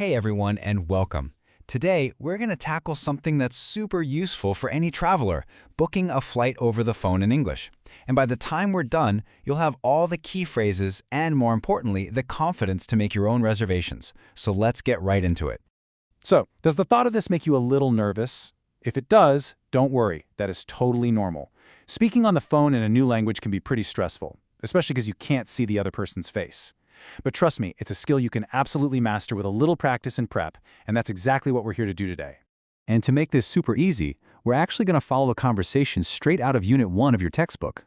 Hey everyone and welcome. Today, we're going to tackle something that's super useful for any traveler, booking a flight over the phone in English. And by the time we're done, you'll have all the key phrases and, more importantly, the confidence to make your own reservations. So let's get right into it. So, does the thought of this make you a little nervous? If it does, don't worry, that is totally normal. Speaking on the phone in a new language can be pretty stressful, especially because you can't see the other person's face. But trust me, it's a skill you can absolutely master with a little practice and prep, and that's exactly what we're here to do today. And to make this super easy, we're actually going to follow a conversation straight out of Unit 1 of your textbook.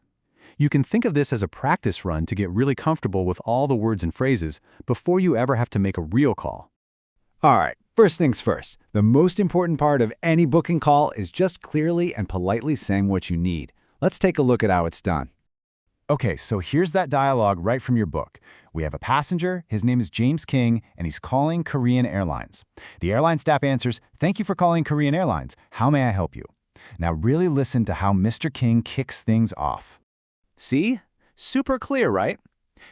You can think of this as a practice run to get really comfortable with all the words and phrases before you ever have to make a real call. All right, first things first. The most important part of any booking call is just clearly and politely saying what you need. Let's take a look at how it's done. Okay, so here's that dialogue right from your book. We have a passenger, his name is James King, and he's calling Korean Airlines. The airline staff answers, "Thank you for calling Korean Airlines. How may I help you?" Now really listen to how Mr. King kicks things off. See? Super clear, right?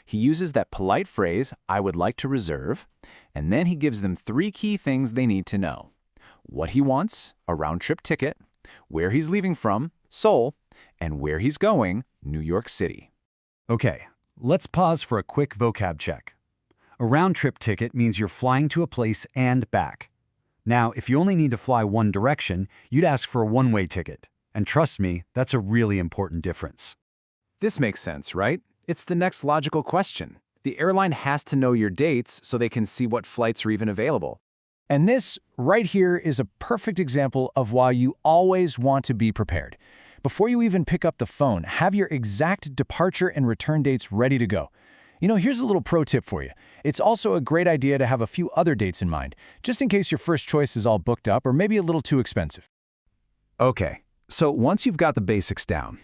He uses that polite phrase, "I would like to reserve," and then he gives them three key things they need to know. What he wants, a round-trip ticket, where he's leaving from, Seoul, and where he's going, New York City. Okay, let's pause for a quick vocab check. A round-trip ticket means you're flying to a place and back. Now, if you only need to fly one direction, you'd ask for a one-way ticket. And trust me, that's a really important difference. This makes sense, right? It's the next logical question. The airline has to know your dates so they can see what flights are even available. And this right here is a perfect example of why you always want to be prepared. Before you even pick up the phone, have your exact departure and return dates ready to go. Here's a little pro tip for you. It's also a great idea to have a few other dates in mind, just in case your first choice is all booked up or maybe a little too expensive. Okay, so once you've got the basics down,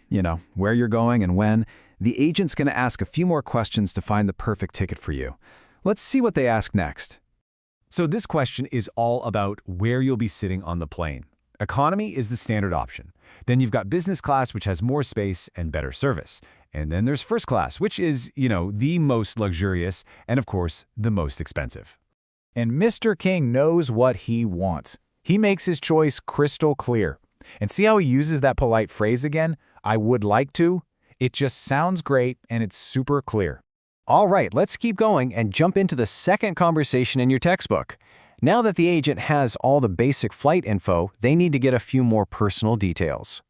where you're going and when, the agent's going to ask a few more questions to find the perfect ticket for you. Let's see what they ask next. So this question is all about where you'll be sitting on the plane. Economy is the standard option. Then you've got business class, which has more space and better service. And then there's first class, which is, the most luxurious and, of course, the most expensive. And Mr. King knows what he wants. He makes his choice crystal clear. And see how he uses that polite phrase again? I would like to. It just sounds great and it's super clear. All right, let's keep going and jump into the second conversation in your textbook. Now that the agent has all the basic flight info, they need to get a few more personal details.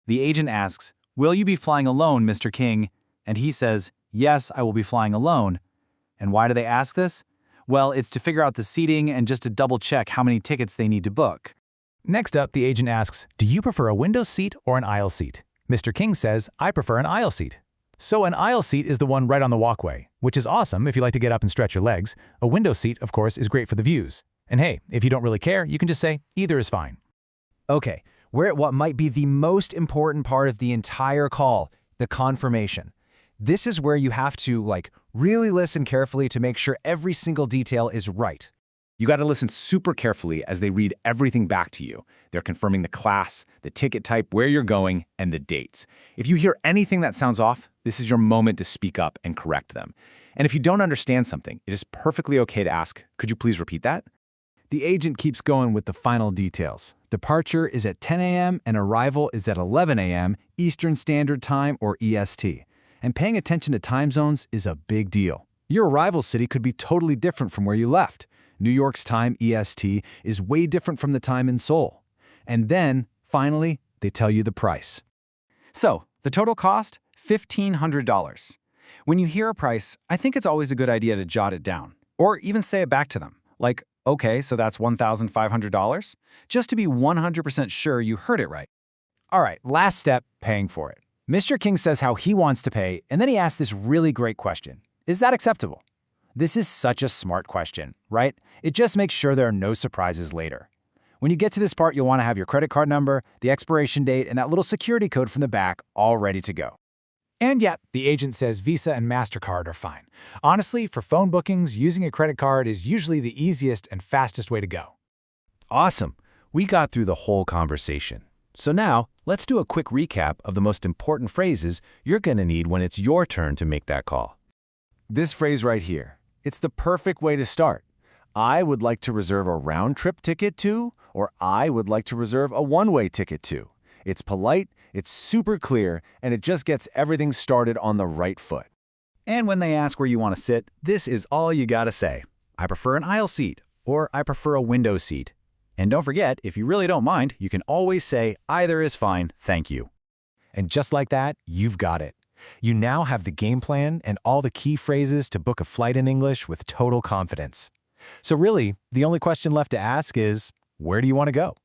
The agent asks, "Will you be flying alone, Mr. King?" And he says, "Yes, I will be flying alone." And why do they ask this? Well, it's to figure out the seating and just to double check how many tickets they need to book. Next up, the agent asks, "Do you prefer a window seat or an aisle seat?" Mr. King says, "I prefer an aisle seat." So an aisle seat is the one right on the walkway, which is awesome if you like to get up and stretch your legs. A window seat, of course, is great for the views. And hey, if you don't really care, you can just say either is fine. Okay, we're at what might be the most important part of the entire call, the confirmation. This is where you have to, really listen carefully to make sure every single detail is right. You got to listen super carefully as they read everything back to you. They're confirming the class, the ticket type, where you're going, and the dates. If you hear anything that sounds off, this is your moment to speak up and correct them. And if you don't understand something, it is perfectly okay to ask, "Could you please repeat that?" The agent keeps going with the final details. Departure is at 10 a.m. and arrival is at 11 a.m. Eastern Standard Time or EST. And paying attention to time zones is a big deal. Your arrival city could be totally different from where you left. New York's time, EST, is way different from the time in Seoul. And then, finally, they tell you the price. So, the total cost? $1,500. When you hear a price, I think it's always a good idea to jot it down, or even say it back to them, like, "Okay, so that's $1,500? Just to be 100% sure you heard it right. All right, last step, paying for it. Mr. King says how he wants to pay, and then he asks this really great question. Is that acceptable? This is such a smart question, right? It just makes sure there are no surprises later. When you get to this part, you'll want to have your credit card number, the expiration date, and that little security code from the back all ready to go. And yet, the agent says Visa and MasterCard are fine. Honestly, for phone bookings, using a credit card is usually the easiest and fastest way to go. Awesome. We got through the whole conversation. So now, let's do a quick recap of the most important phrases you're going to need when it's your turn to make that call. This phrase right here, it's the perfect way to start. I would like to reserve a round-trip ticket to, or I would like to reserve a one-way ticket to. It's polite, it's super clear, and it just gets everything started on the right foot. And when they ask where you want to sit, this is all you gotta say. I prefer an aisle seat, or I prefer a window seat. And don't forget, if you really don't mind, you can always say either is fine, thank you. And just like that, you've got it. You now have the game plan and all the key phrases to book a flight in English with total confidence. So really, the only question left to ask is, where do you want to go?